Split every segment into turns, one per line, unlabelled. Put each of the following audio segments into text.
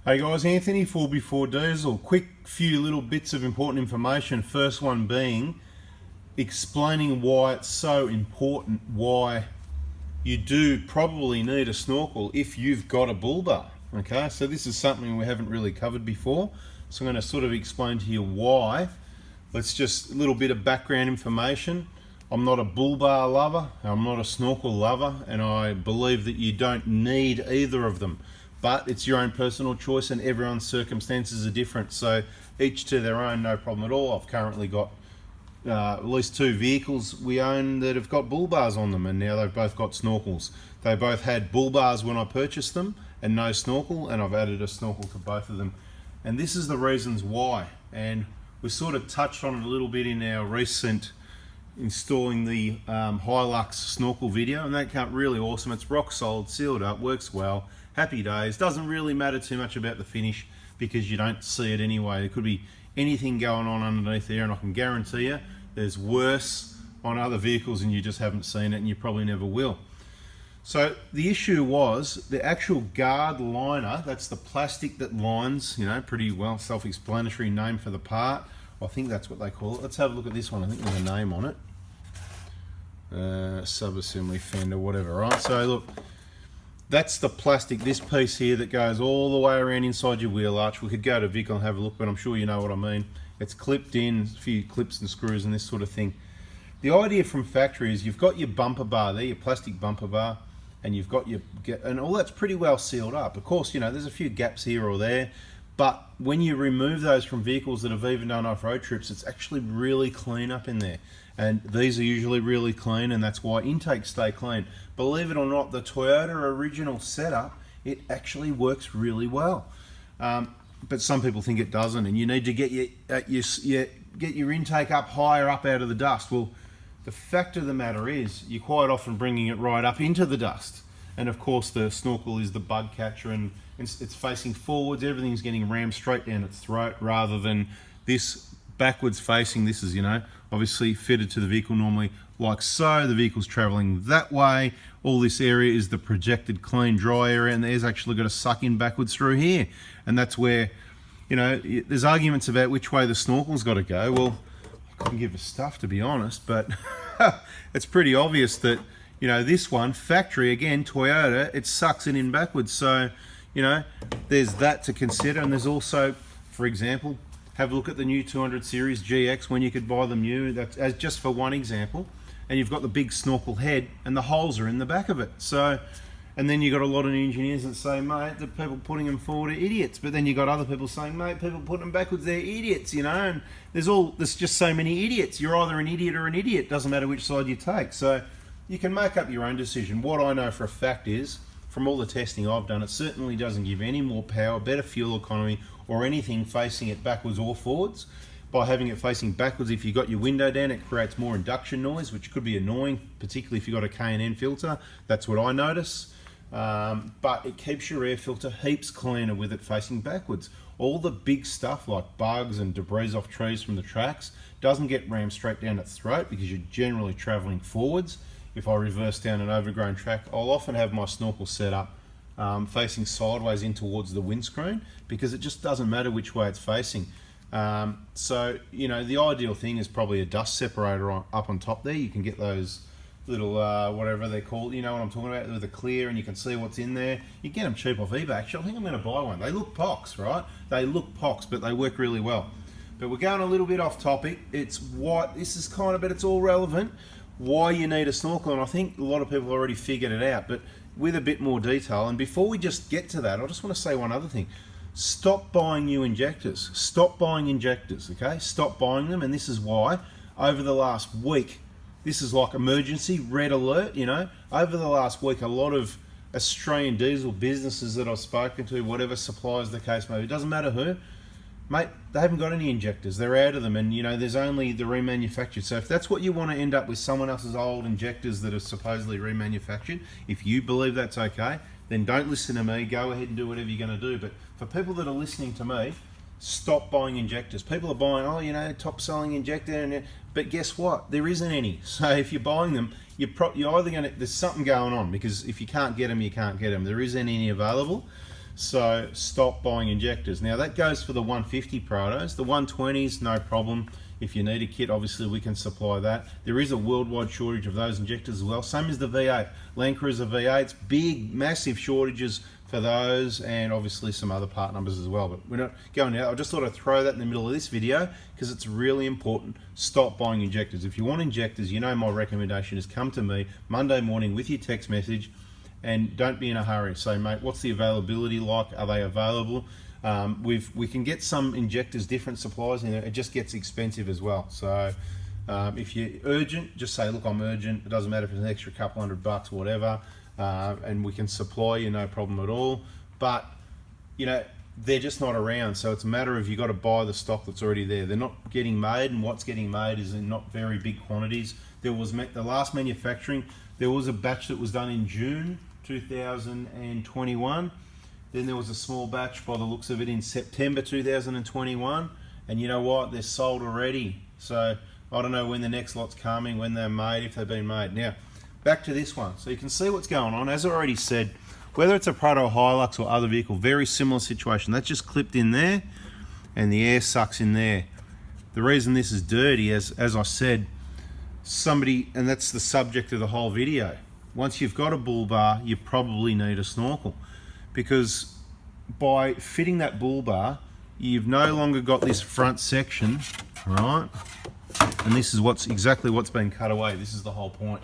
Hey guys, Anthony, 4x4 Diesel. Quick few little bits of important information. First one being explaining why it's so important, why you do probably need a snorkel if you've got a Bullbar. Okay, so this is something we haven't really covered before. So I'm going to sort of explain to you why. Let's just a little bit of background information. I'm not a Bullbar lover, I'm not a snorkel lover, and I believe that you don't need either of them. But it's your own personal choice and everyone's circumstances are different. So each to their own, no problem at all. I've currently got at least 2 vehicles we own that have got bull bars on them, and now they've both got snorkels. They both had bull bars when I purchased them and no snorkel, and I've added a snorkel to both of them. And this is the reasons why. And we sort of touched on it a little bit in our recent installing the Hilux snorkel video, and that came really awesome. It's rock solid, sealed up, works well. Happy days. Doesn't really matter too much about the finish because you don't see it anyway. There could be anything going on underneath there, and I can guarantee you there's worse on other vehicles and you just haven't seen it, and you probably never will. So the issue was the actual guard liner. That's the plastic that lines, you know, pretty well self-explanatory name for the part. I think that's what they call it. Let's have a look at this one. I think there's a name on it. Sub-assembly fender, whatever, right? So look, that's the plastic, this piece here that goes all the way around inside your wheel arch. We could go to vehicle and have a look, but I'm sure you know what I mean. It's clipped in, a few clips and screws and this sort of thing. The idea from factory is you've got your bumper bar there, your plastic bumper bar, and you've got your, and all that's pretty well sealed up. Of course, you know, there's a few gaps here or there, but when you remove those from vehicles that have even done off-road trips, it's actually really clean up in there. And these are usually really clean, and that's why intakes stay clean. Believe it or not, the Toyota original setup, it actually works really well. But some people think it doesn't, and you need to get your intake up higher up out of the dust. Well, the fact of the matter is, you're quite often bringing it right up into the dust. And of course, the snorkel is the bug catcher, and it's facing forwards. Everything's getting rammed straight down its throat rather than this backwards facing. This is, you know, obviously fitted to the vehicle normally like so. The vehicle's traveling that way. All this area is the projected clean dry area, and there's actually got to suck in backwards through here. And that's where, you know, there's arguments about which way the snorkel's got to go. Well, I couldn't give a stuff, to be honest, but it's pretty obvious that, you know, this one, factory, again, Toyota, it sucks it in backwards. So, you know, there's that to consider. And there's also, for example, have a look at the new 200 series GX when you could buy them new. That's as just for one example. And you've got the big snorkel head and the holes are in the back of it. So, and then you've got a lot of engineers that say, mate, the people putting them forward are idiots. But then you've got other people saying, mate, people putting them backwards, they're idiots, you know. And there's just so many idiots. You're either an idiot or an idiot. Doesn't matter which side you take. So you can make up your own decision. What I know for a fact is, from all the testing I've done, it certainly doesn't give any more power, better fuel economy, or anything facing it backwards or forwards. By having it facing backwards, if you've got your window down, it creates more induction noise, which could be annoying, particularly if you've got a K&N filter. That's what I notice. But it keeps your air filter heaps cleaner with it facing backwards. All the big stuff like bugs and debris off trees from the tracks doesn't get rammed straight down its throat because you're generally traveling forwards. If I reverse down an overgrown track, I'll often have my snorkel set up facing sideways in towards the windscreen because it just doesn't matter which way it's facing. So, you know, the ideal thing is probably a dust separator up on top there. You can get those little, whatever they're called, you know what I'm talking about, with a clear, and you can see what's in there. You get them cheap off eBay. Actually, I think I'm going to buy one. They look pox, right? They look pox, but they work really well. But we're going a little bit off topic. It's what, this is kind of, but it's all relevant. Why you need a snorkel, and I think a lot of people have already figured it out, but with a bit more detail. And before we just get to that, I just want to say one other thing. Stop buying new injectors. Stop buying injectors, okay? Stop buying them, and this is why. Over the last week, this is like emergency, red alert, you know? Over the last week, a lot of Australian diesel businesses that I've spoken to, whatever suppliers the case may be, it doesn't matter who, mate, they haven't got any injectors. They're out of them, and, you know, there's only the remanufactured. So if that's what you want to end up with, someone else's old injectors that are supposedly remanufactured, if you believe that's okay, then don't listen to me. Go ahead and do whatever you're going to do. But for people that are listening to me, stop buying injectors. People are buying, oh, you know, top selling injector, but guess what? There isn't any. So if you're buying them, you're either going to, there's something going on, because if you can't get them, you can't get them. There isn't any available. So stop buying injectors. Now that goes for the 150 Prados. The 120s, no problem. If you need a kit, obviously we can supply that. There is a worldwide shortage of those injectors as well. Same as the V8. Land Cruiser V8s, big, massive shortages for those, and obviously some other part numbers as well. But we're not going out. I just thought I'd throw that in the middle of this video because it's really important. Stop buying injectors. If you want injectors, you know my recommendation is come to me Monday morning with your text message, and don't be in a hurry. Say, mate, what's the availability like? Are they available? We can get some injectors, different suppliers in there. It just gets expensive as well. So if you're urgent, just say, look, I'm urgent. It doesn't matter if it's an extra couple $100 or whatever, and we can supply you, no problem at all. But you know, they're just not around. So it's a matter of you got to buy the stock that's already there. They're not getting made, and what's getting made is in not very big quantities. There was the last manufacturing. There was a batch that was done in June 2021. Then there was a small batch by the looks of it in September 2021, and you know what, they're sold already. So I don't know when the next lot's coming, when they're made, if they've been made. Now back to this one, so you can see what's going on. As I already said, whether it's a Prado Hilux or other vehicle, very similar situation. That's just clipped in there and the air sucks in there. The reason this is dirty, as I said, somebody, and that's the subject of the whole video, once you've got a bull bar, you probably need a snorkel, because by fitting that bull bar, you've no longer got this front section, right? And this is exactly what's been cut away. This is the whole point.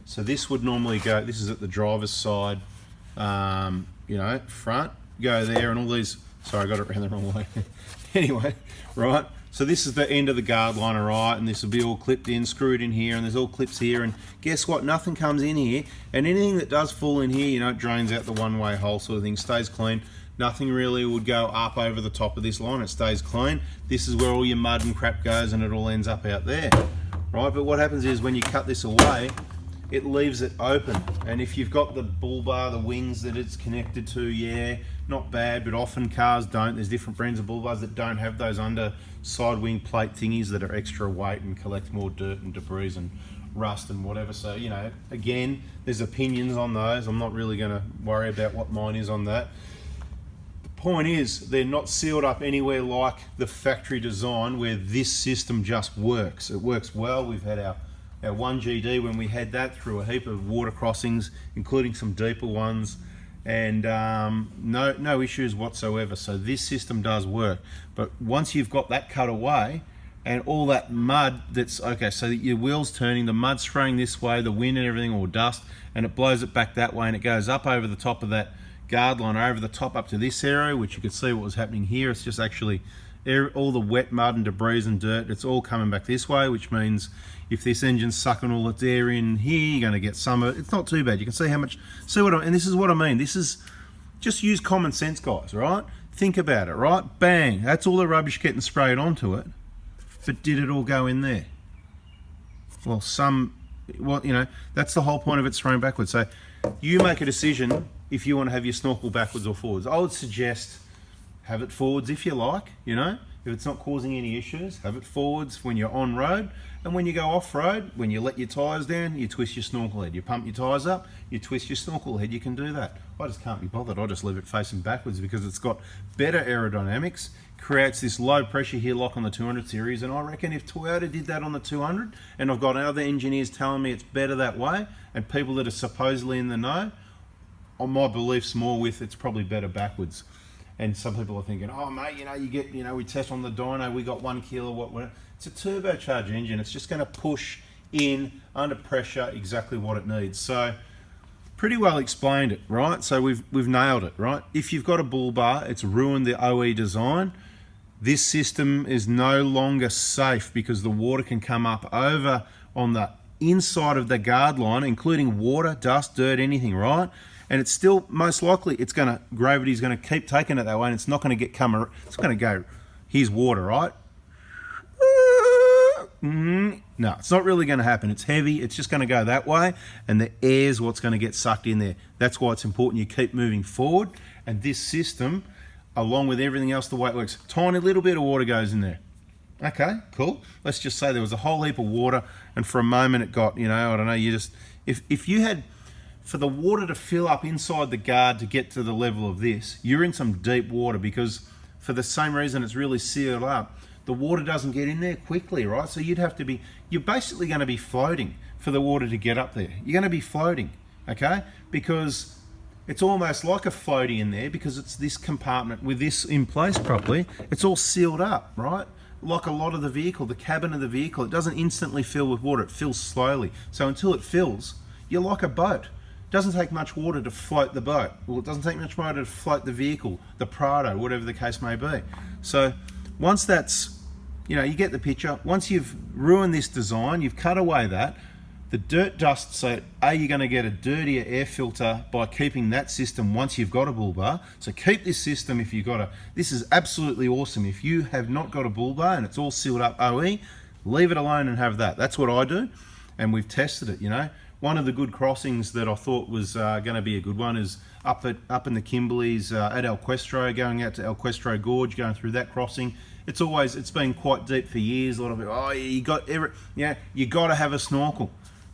So this would normally go, this is at the driver's side, you know, front, go there, and all these, sorry, I got it around the wrong way. Anyway, right? So this is the end of the guard line, all right, and this will be all clipped in, screwed in here, and there's all clips here, and guess what? Nothing comes in here, and anything that does fall in here, you know, it drains out the one-way hole sort of thing, stays clean. Nothing really would go up over the top of this line, it stays clean. This is where all your mud and crap goes, and it all ends up out there, right? But what happens is when you cut this away, it leaves it open, and if you've got the bull bar, the wings that it's connected to, yeah, not bad, but often cars don't. There's different brands of bull bars that don't have those under side wing plate thingies that are extra weight and collect more dirt and debris and rust and whatever. So, you know, again, there's opinions on those. I'm not really going to worry about what mine is on that. The point is, they're not sealed up anywhere like the factory design where this system just works. It works well. We've had our 1GD when we had that through a heap of water crossings, including some deeper ones, and no issues whatsoever. So this system does work. But once you've got that cut away and all that mud that's, okay, so your wheel's turning, the mud's spraying this way, the wind and everything, or dust, and it blows it back that way, and it goes up over the top of that guard line, over the top up to this area, which you could see what was happening here. It's just actually all the wet mud and debris and dirt, it's all coming back this way, which means if this engine's sucking all its air in here, you're going to get some of it. It's not too bad. You can see how much, and this is what I mean. This is, just use common sense, guys, right? Think about it, right? Bang, that's all the rubbish getting sprayed onto it. But did it all go in there? Well, you know, that's the whole point of it spraying backwards. So you make a decision if you want to have your snorkel backwards or forwards. I would suggest have it forwards if you like, you know, if it's not causing any issues. Have it forwards when you're on road, and when you go off road, when you let your tyres down, you twist your snorkel head. You pump your tyres up, you twist your snorkel head, you can do that. I just can't be bothered. I just leave it facing backwards because it's got better aerodynamics, creates this low pressure heel lock on the 200 series, and I reckon if Toyota did that on the 200, and I've got other engineers telling me it's better that way, and people that are supposedly in the know, on my belief's more with it's probably better backwards. And some people are thinking, oh mate, you know, we test on the dyno, we got 1 kilowatt, whatever. It's a turbocharged engine. It's just going to push in under pressure exactly what it needs. So pretty well explained it, right? So we've nailed it, right? If you've got a bull bar, it's ruined the OE design. This system is no longer safe because the water can come up over on the inside of the guard line, including water, dust, dirt, anything, right? And it's still, most likely, gravity's going to keep taking it that way, and it's not going to it's going to go, here's water, right? No, it's not really going to happen. It's heavy, it's just going to go that way, and the air's what's going to get sucked in there. That's why it's important you keep moving forward, and this system, along with everything else, the way it works, tiny little bit of water goes in there. Okay, cool. Let's just say there was a whole heap of water, and for a moment it got, you know, I don't know, you just, if you had for the water to fill up inside the guard to get to the level of this, you're in some deep water, because for the same reason it's really sealed up, the water doesn't get in there quickly, right? So you're basically going to be floating for the water to get up there. You're going to be floating, okay? Because it's almost like a floaty in there, because it's this compartment with this in place properly. It's all sealed up, right? Like a lot of the vehicle, the cabin of the vehicle, it doesn't instantly fill with water, it fills slowly. So until it fills, you're like a boat. It doesn't take much water to float the boat. Well, it doesn't take much water to float the vehicle, the Prado, whatever the case may be. So once that's, you know, you get the picture. Once you've ruined this design, you've cut away that, the dirt dust, so you're going to get a dirtier air filter by keeping that system once you've got a Bullbar. So keep this system if you've got this is absolutely awesome. If you have not got a Bullbar and it's all sealed up OE, leave it alone and have that. That's what I do, and we've tested it, you know. One of the good crossings that I thought was going to be a good one is up in the Kimberleys at El Questro, going out to El Questro Gorge, going through that crossing. It's been quite deep for years. A lot of people, you got to have a snorkel.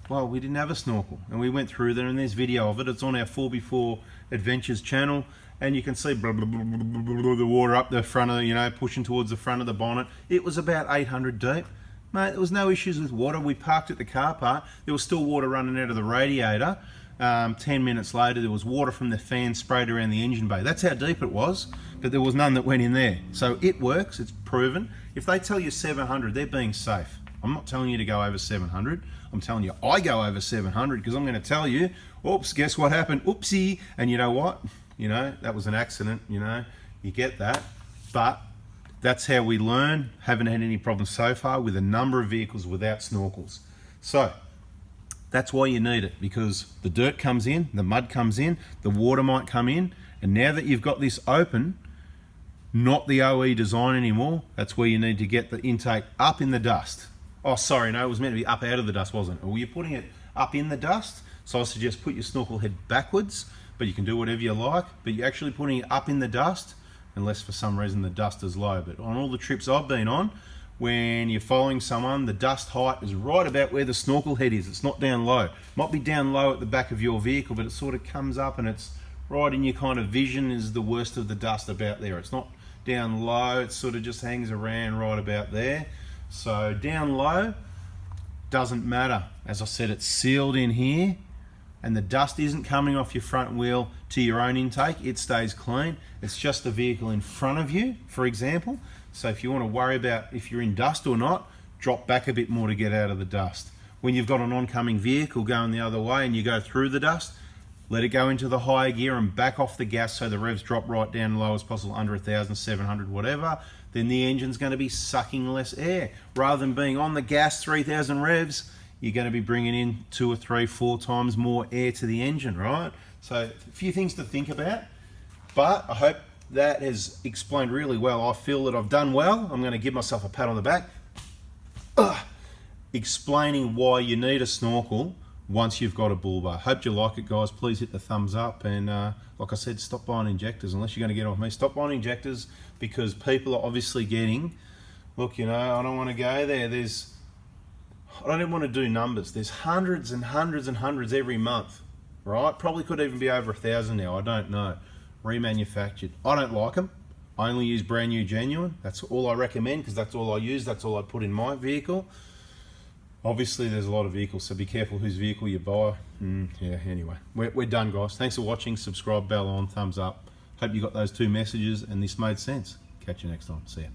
Well, we didn't have a snorkel, and we went through there, and there's video of it. It's on our 4x4 Adventures channel, and you can see the water up the front of, you know, pushing towards the front of the bonnet. It was about 800 deep. Mate, there was no issues with water. We parked at the car park. There was still water running out of the radiator. 10 minutes later, there was water from the fan sprayed around the engine bay. That's how deep it was, but there was none that went in there. So it works, it's proven. If they tell you 700, they're being safe. I'm not telling you to go over 700. I'm telling you I go over 700, because I'm going to tell you, oops, guess what happened? Oopsie. And you know what? You know, that was an accident, you know. You get that. But that's how we learn. Haven't had any problems so far with a number of vehicles without snorkels. So that's why you need it, because the dirt comes in, the mud comes in, the water might come in, and now that you've got this open, not the OE design anymore, that's where you need to get the intake up in the dust. Oh, sorry, no, it was meant to be up out of the dust, wasn't it? Or you're putting it up in the dust, so I suggest put your snorkel head backwards, but you can do whatever you like, but you're actually putting it up in the dust, unless for some reason the dust is low. But on all the trips I've been on, when you're following someone, the dust height is right about where the snorkel head is. It's not down low. It might be down low at the back of your vehicle, but it sort of comes up and it's right in your kind of vision is the worst of the dust about there. It's not down low, it sort of just hangs around right about there. So down low, doesn't matter. As I said, it's sealed in here, and the dust isn't coming off your front wheel to your own intake. It stays clean. It's just the vehicle in front of you, for example. So if you want to worry about if you're in dust or not, drop back a bit more to get out of the dust. When you've got an oncoming vehicle going the other way and you go through the dust, let it go into the higher gear and back off the gas so the revs drop right down low as possible, under 1,700, whatever. Then the engine's going to be sucking less air. Rather than being on the gas 3,000 revs, you're going to be bringing in 2 or 3, 4 times more air to the engine, right? So a few things to think about, but I hope that has explained really well. I feel that I've done well. I'm going to give myself a pat on the back. Explaining why you need a snorkel once you've got a Bullbar. Hope you like it, guys. Please hit the thumbs up, and like I said, stop buying injectors unless you're going to get off me. Stop buying injectors, because people are obviously getting, look, you know, I don't want to go there. I don't want to do numbers. There's hundreds and hundreds and hundreds every month, right? Probably could even be over 1,000 now. I don't know. Remanufactured. I don't like them. I only use brand new genuine. That's all I recommend, because that's all I use. That's all I put in my vehicle. Obviously, there's a lot of vehicles, so be careful whose vehicle you buy. Yeah, anyway, we're done, guys. Thanks for watching. Subscribe, bell on, thumbs up. Hope you got those 2 messages and this made sense. Catch you next time. See ya.